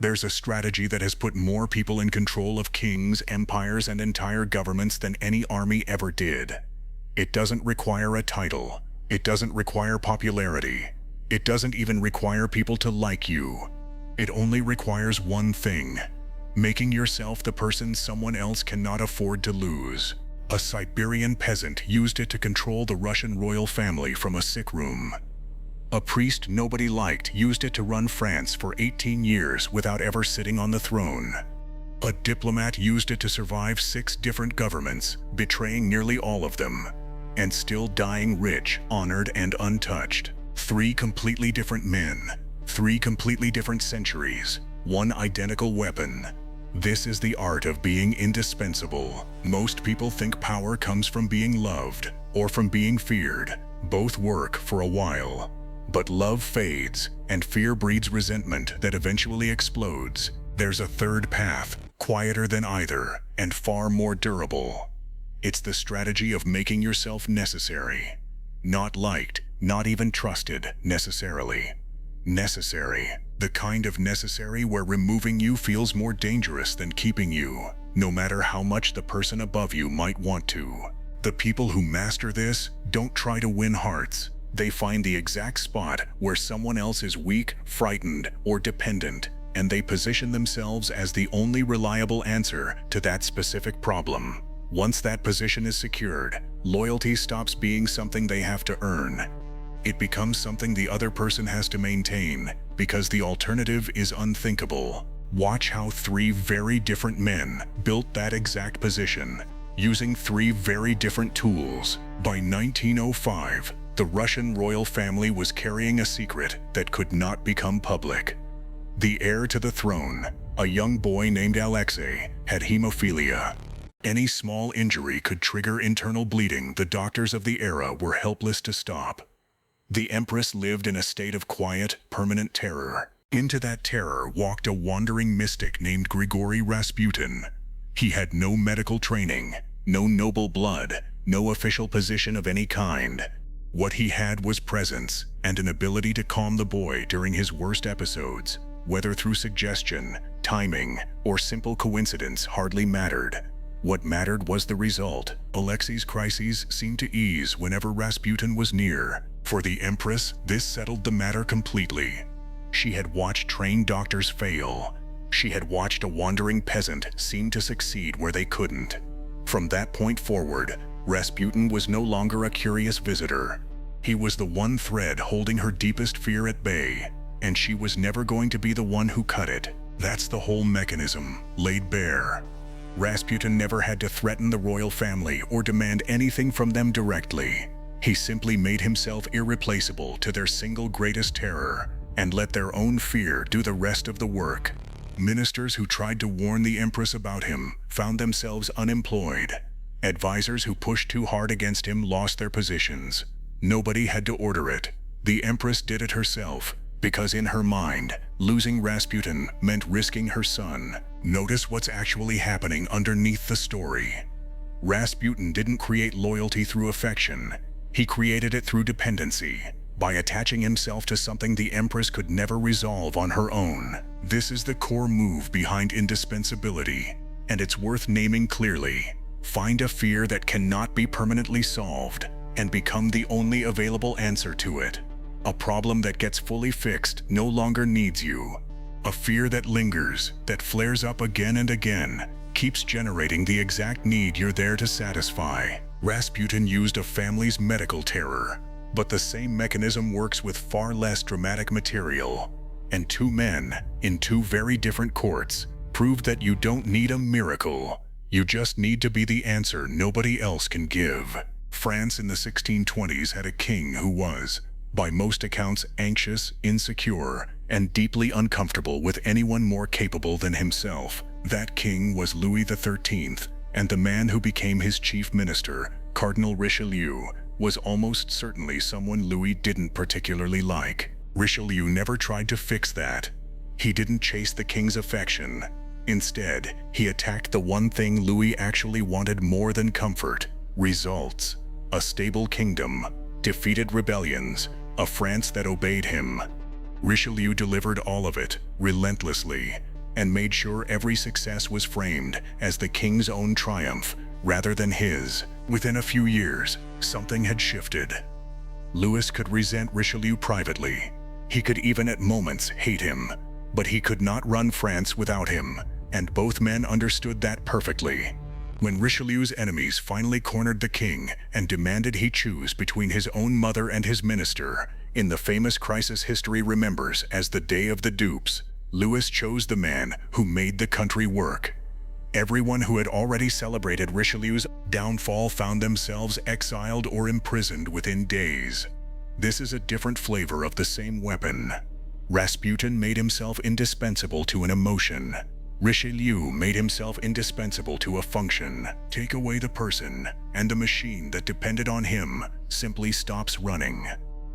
There's a strategy that has put more people in control of kings, empires, and entire governments than any army ever did. It doesn't require a title. It doesn't require popularity. It doesn't even require people to like you. It only requires one thing: making yourself the person someone else cannot afford to lose. A Siberian peasant used it to control the Russian royal family from a sick room. A priest nobody liked used it to run France for 18 years without ever sitting on the throne. A diplomat used it to survive 6 different governments, betraying nearly all of them, and still dying rich, honored, and untouched. 3 completely different men, 3 completely different centuries, 1 identical weapon. This is the art of being indispensable. Most people think power comes from being loved or from being feared. Both work for a while. But love fades, and fear breeds resentment that eventually explodes. There's a third path, quieter than either, and far more durable. It's the strategy of making yourself necessary. Not liked, not even trusted, necessarily. Necessary. The kind of necessary where removing you feels more dangerous than keeping you, no matter how much the person above you might want to. The people who master this don't try to win hearts. They find the exact spot where someone else is weak, frightened, or dependent, and they position themselves as the only reliable answer to that specific problem. Once that position is secured, loyalty stops being something they have to earn. It becomes something the other person has to maintain, because the alternative is unthinkable. Watch how 3 very different men built that exact position, using 3 very different tools. By 1905, the Russian royal family was carrying a secret that could not become public. The heir to the throne, a young boy named Alexei, had hemophilia. Any small injury could trigger internal bleeding the doctors of the era were helpless to stop. The empress lived in a state of quiet, permanent terror. Into that terror walked a wandering mystic named Grigory Rasputin. He had no medical training, no noble blood, no official position of any kind. What he had was presence and an ability to calm the boy during his worst episodes. Whether through suggestion, timing, or simple coincidence hardly mattered. What mattered was the result. Alexei's crises seemed to ease whenever Rasputin was near. For the empress, this settled the matter completely. She had watched trained doctors fail. She had watched a wandering peasant seem to succeed where they couldn't. From that point forward, Rasputin was no longer a curious visitor. He was the one thread holding her deepest fear at bay, and she was never going to be the one who cut it. That's the whole mechanism, laid bare. Rasputin never had to threaten the royal family or demand anything from them directly. He simply made himself irreplaceable to their single greatest terror, and let their own fear do the rest of the work. Ministers who tried to warn the empress about him found themselves unemployed. Advisors who pushed too hard against him lost their positions. Nobody had to order it. The empress did it herself, because in her mind, losing Rasputin meant risking her son. Notice what's actually happening underneath the story. Rasputin didn't create loyalty through affection. He created it through dependency, by attaching himself to something the empress could never resolve on her own. This is the core move behind indispensability, and it's worth naming clearly. Find a fear that cannot be permanently solved, and become the only available answer to it. A problem that gets fully fixed no longer needs you. A fear that lingers, that flares up again and again, keeps generating the exact need you're there to satisfy. Rasputin used a family's medical terror, but the same mechanism works with far less dramatic material. And 2 men, in 2 very different courts, proved that you don't need a miracle. You just need to be the answer nobody else can give. France in the 1620s had a king who was, by most accounts, anxious, insecure, and deeply uncomfortable with anyone more capable than himself. That king was Louis XIII, and the man who became his chief minister, Cardinal Richelieu, was almost certainly someone Louis didn't particularly like. Richelieu never tried to fix that. He didn't chase the king's affection. Instead, he attacked the one thing Louis actually wanted more than comfort: results. A stable kingdom, defeated rebellions, a France that obeyed him. Richelieu delivered all of it, relentlessly, and made sure every success was framed as the king's own triumph rather than his. Within a few years, something had shifted. Louis could resent Richelieu privately. He could even at moments hate him, but he could not run France without him, and both men understood that perfectly. When Richelieu's enemies finally cornered the king and demanded he choose between his own mother and his minister, in the famous crisis history remembers as the Day of the Dupes, Louis chose the man who made the country work. Everyone who had already celebrated Richelieu's downfall found themselves exiled or imprisoned within days. This is a different flavor of the same weapon. Rasputin made himself indispensable to an emotion. Richelieu made himself indispensable to a function. Take away the person, and the machine that depended on him simply stops running.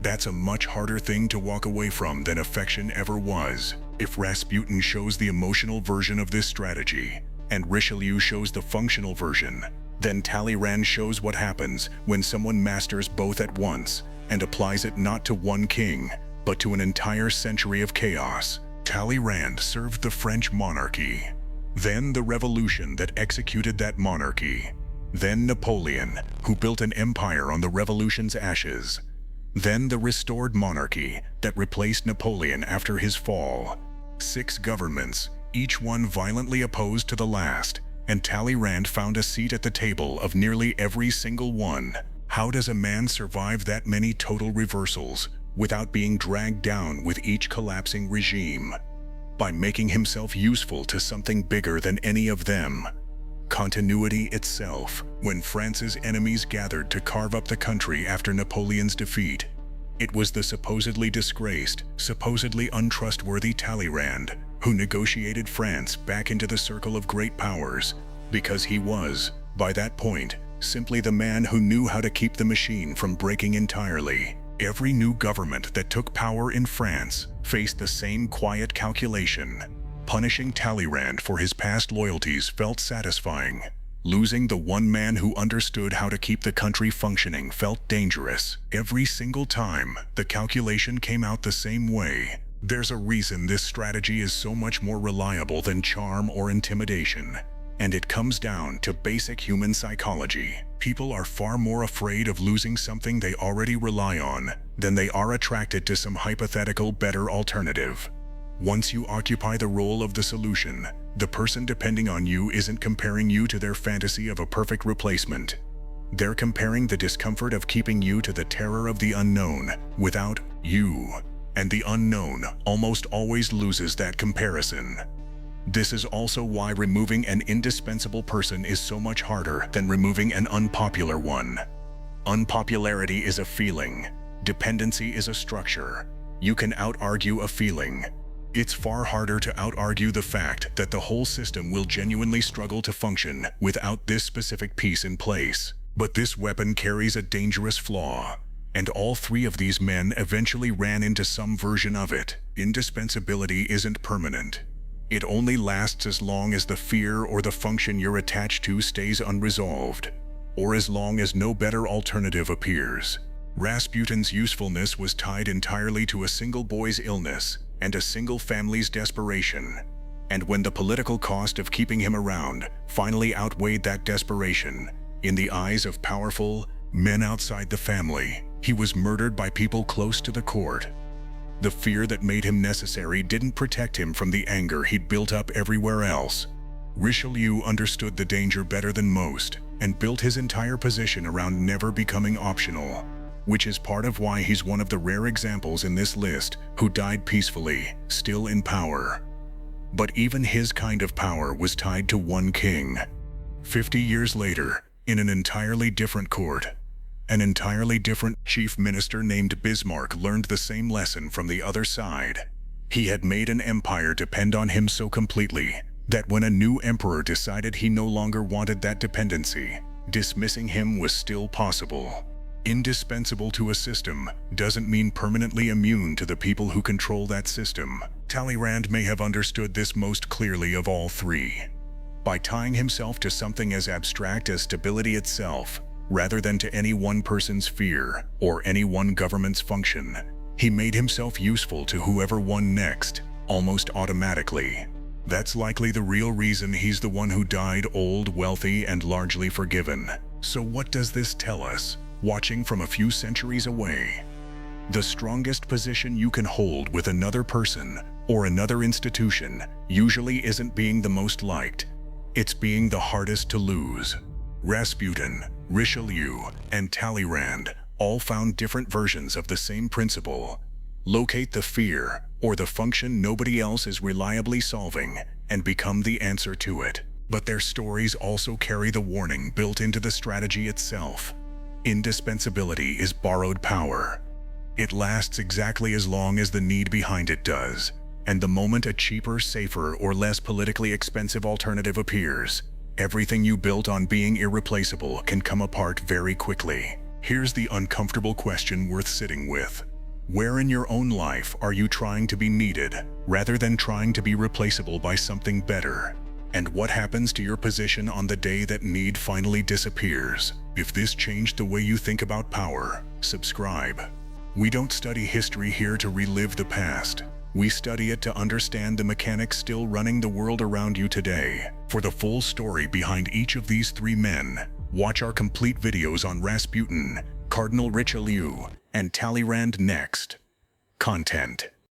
That's a much harder thing to walk away from than affection ever was. If Rasputin shows the emotional version of this strategy, and Richelieu shows the functional version, then Talleyrand shows what happens when someone masters both at once and applies it not to one king, but to an entire century of chaos. Talleyrand served the French monarchy, then the revolution that executed that monarchy, then Napoleon, who built an empire on the revolution's ashes, then the restored monarchy that replaced Napoleon after his fall. 6 governments, each one violently opposed to the last, and Talleyrand found a seat at the table of nearly every single one. How does a man survive that many total reversals without being dragged down with each collapsing regime? By making himself useful to something bigger than any of them. Continuity itself. When France's enemies gathered to carve up the country after Napoleon's defeat, it was the supposedly disgraced, supposedly untrustworthy Talleyrand who negotiated France back into the circle of great powers, because he was, by that point, simply the man who knew how to keep the machine from breaking entirely. Every new government that took power in France faced the same quiet calculation. Punishing Talleyrand for his past loyalties felt satisfying. Losing the one man who understood how to keep the country functioning felt dangerous. Every single time, the calculation came out the same way. There's a reason this strategy is so much more reliable than charm or intimidation. And it comes down to basic human psychology. People are far more afraid of losing something they already rely on than they are attracted to some hypothetical better alternative. Once you occupy the role of the solution, the person depending on you isn't comparing you to their fantasy of a perfect replacement. They're comparing the discomfort of keeping you to the terror of the unknown without you. And the unknown almost always loses that comparison. This is also why removing an indispensable person is so much harder than removing an unpopular one. Unpopularity is a feeling. Dependency is a structure. You can out-argue a feeling. It's far harder to out-argue the fact that the whole system will genuinely struggle to function without this specific piece in place. But this weapon carries a dangerous flaw, and all 3 of these men eventually ran into some version of it. Indispensability isn't permanent. It only lasts as long as the fear or the function you're attached to stays unresolved, or as long as no better alternative appears. Rasputin's usefulness was tied entirely to a single boy's illness and a single family's desperation. And when the political cost of keeping him around finally outweighed that desperation, in the eyes of powerful men outside the family, he was murdered by people close to the court. The fear that made him necessary didn't protect him from the anger he'd built up everywhere else. Richelieu understood the danger better than most and built his entire position around never becoming optional, which is part of why he's one of the rare examples in this list who died peacefully, still in power. But even his kind of power was tied to one king. 50 years later, in an entirely different court, an entirely different chief minister named Bismarck learned the same lesson from the other side. He had made an empire depend on him so completely that when a new emperor decided he no longer wanted that dependency, dismissing him was still possible. Indispensable to a system doesn't mean permanently immune to the people who control that system. Talleyrand may have understood this most clearly of all 3. By tying himself to something as abstract as stability itself, rather than to any one person's fear or any one government's function, he made himself useful to whoever won next, almost automatically. That's likely the real reason he's the one who died old, wealthy, and largely forgiven. So what does this tell us, watching from a few centuries away? The strongest position you can hold with another person or another institution usually isn't being the most liked. It's being the hardest to lose. Rasputin, Richelieu, and Talleyrand all found different versions of the same principle. Locate the fear or the function nobody else is reliably solving and become the answer to it. But their stories also carry the warning built into the strategy itself. Indispensability is borrowed power. It lasts exactly as long as the need behind it does, and the moment a cheaper, safer, or less politically expensive alternative appears, everything you built on being irreplaceable can come apart very quickly. Here's the uncomfortable question worth sitting with. Where in your own life are you trying to be needed, rather than trying to be replaceable by something better? And what happens to your position on the day that need finally disappears? If this changed the way you think about power, subscribe. We don't study history here to relive the past. We study it to understand the mechanics still running the world around you today. For the full story behind each of these three men, watch our complete videos on Rasputin, Cardinal Richelieu, and Talleyrand next. Content.